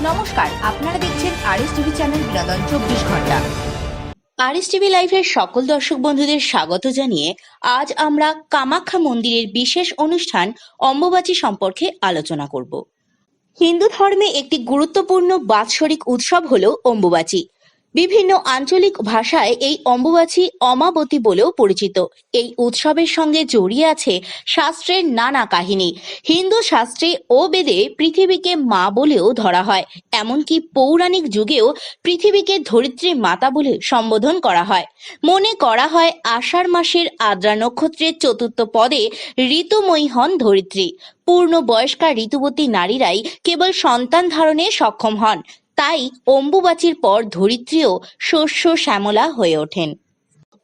নমস্কার, আপনারা দেখছেন আরএস টিভি চ্যানেল বিনোদন 24 ঘন্টা। আরএস টিভি লাইভের সকল দর্শক বন্ধুদের স্বাগত জানিয়ে আজ আমরা কামাখ্যা মন্দিরের বিশেষ অনুষ্ঠান অম্বুবাচী সম্পর্কে আলোচনা করব। হিন্দু ধর্মে একটি গুরুত্বপূর্ণ বাৎসরিক উৎসব হলো অম্বুবাচী। বিভিন্ন আঞ্চলিক ভাষায় এই অম্বুবাচী অমাবতী বলেও পরিচিত। এই উৎসবের সঙ্গে জড়িয়ে আছে শাস্ত্রের নানা কাহিনী। হিন্দু শাস্ত্রে ও বেদে পৃথিবীকে মা বলেও ধরা হয়। এমনকি পৌরাণিক যুগেও পৃথিবীকে ধরিত্রী মাতা বলে সম্বোধন করা হয়। মনে করা হয় আষাঢ় মাসের আদ্রা নক্ষত্রের চতুর্থ পদে ঋতুময়ী হন ধরিত্রী। পূর্ণ বয়স্কা ঋতুবতী নারীরাই কেবল সন্তান ধারণে সক্ষম হন। তাই অম্বুবাচীর পর ধরিত্রীও শস্য শ্যামলা হয়ে ওঠেন।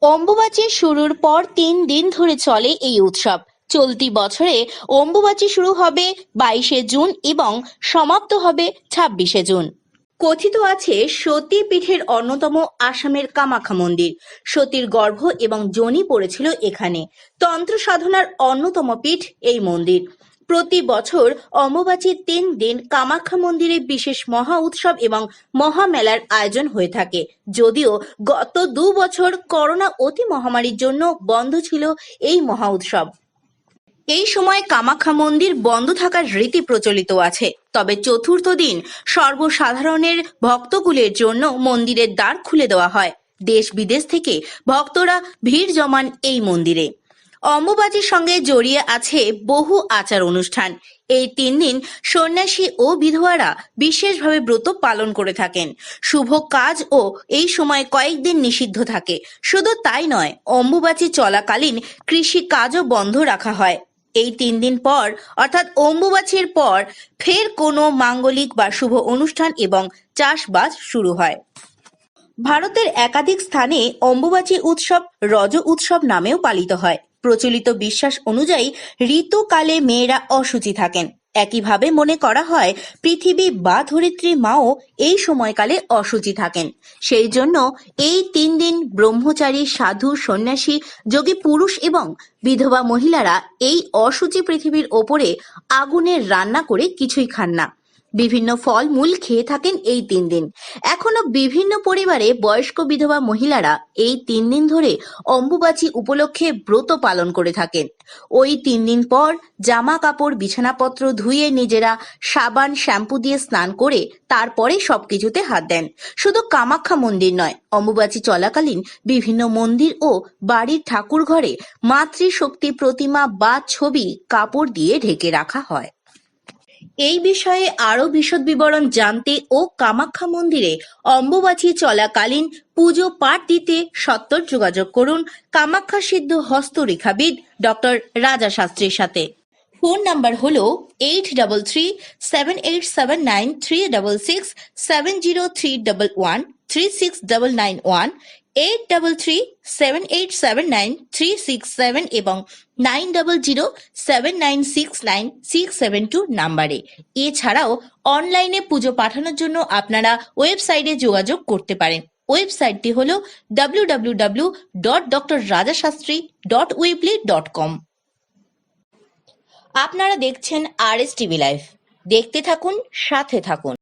অম্বুবাচী শুরুর পর 3 দিন ধরে চলে এই উৎসব। চলতি বছরে অম্বুবাচী শুরু হবে 22শে জুন এবং সমাপ্ত হবে 26শে জুন। কথিত আছে সতী পীঠের অন্যতম আসামের কামাখ্যা মন্দির। সতীর গর্ভ এবং যোনি পড়েছিল এখানে। তন্ত্র সাধনার অন্যতম পীঠ এই মন্দির। প্রতি বছর অম্বুবাচীর 3 দিন কামাখ্যা মন্দিরে বিশেষ মহা উৎসব এবং মহামেলার আয়োজন হয়ে থাকে। যদিও গত 2 বছর করোনা অতি মহামারীর জন্য বন্ধ ছিল এই মহা উৎসব। এই সময় কামাখ্যা মন্দির বন্ধ থাকার রীতি প্রচলিত আছে। তবে চতুর্থ দিন সর্বসাধারণের ভক্তকুলের জন্য মন্দিরের দ্বার খুলে দেওয়া হয়। দেশ বিদেশ থেকে ভক্তরা ভিড় জমান এই মন্দিরে। অম্বুবাচীর সঙ্গে জড়িয়ে আছে বহু আচার অনুষ্ঠান। এই 3 দিন সন্ন্যাসী ও বিধবারা বিশেষভাবে ব্রত পালন করে থাকেন। শুভ কাজ ও এই সময় কয়েকদিন নিষিদ্ধ থাকে। শুধু তাই নয়, অম্বুবাচী চলাকালীন কৃষি কাজও বন্ধ রাখা হয়। এই 3 দিন পর অর্থাৎ অম্বুবাচীর পর ফের কোনো মাঙ্গলিক বা শুভ অনুষ্ঠান এবং চাষবাস শুরু হয়। ভারতের একাধিক স্থানে অম্বুবাচী উৎসব রজ উৎসব নামেও পালিত হয়। প্রচলিত বিশ্বাস অনুযায়ী ঋতুকালে মেয়েরা অশুচি থাকেন। একইভাবে মনে করা হয় পৃথিবী বা ধরিত্রী মাও এই সময়কালে অশুচি থাকেন। সেই জন্য এই 3 দিন ব্রহ্মচারী, সাধু, সন্ন্যাসী, যোগী পুরুষ এবং বিধবা মহিলারা এই অশুচি পৃথিবীর ওপরে আগুনের রান্না করে কিছুই খান না। বিভিন্ন ফল মূল খেয়ে থাকেন এই 3 দিন। এখনো বিভিন্ন পরিবারে বয়স্ক বিধবা মহিলারা এই 3 দিন ধরে অম্বুবাচী উপলক্ষে ব্রত পালন করে থাকেন। ওই 3 দিন পর জামা কাপড় বিছানাপত্র ধুয়ে নিজেরা সাবান শ্যাম্পু দিয়ে স্নান করে তারপরে সবকিছুতে হাত দেন। শুধু কামাখ্যা মন্দির নয়, অম্বুবাচী চলাকালীন বিভিন্ন মন্দির ও বাড়ির ঠাকুর ঘরে মাতৃশক্তি প্রতিমা বা ছবি কাপড় দিয়ে ঢেকে রাখা হয়। এই বিষয়ে আরো বিশদ বিবরণ জানতে ও কামাখ্যা মন্দিরে অম্বুবাচী চলাকালীন পুজো পাঠ দিতে সত্বর যোগাযোগ করুন কামাখ্যা সিদ্ধ হস্তরেখাবিদ ডক্টর রাজা শাস্ত্রীর সাথে। ফোন নাম্বার হলো 8337879366 7031136991 8337879367 এবং 9007969672 নাম্বারে। এছাড়াও অনলাইনে পুজো পাঠানোর জন্য আপনারা ওয়েবসাইটে যোগাযোগ করতে পারেন। ওয়েবসাইটটি হলো www.drrajashastri.weebly.com। আপনারা দেখছেন আরএস টিভি লাইভ। দেখতে থাকুন, সাথে থাকুন।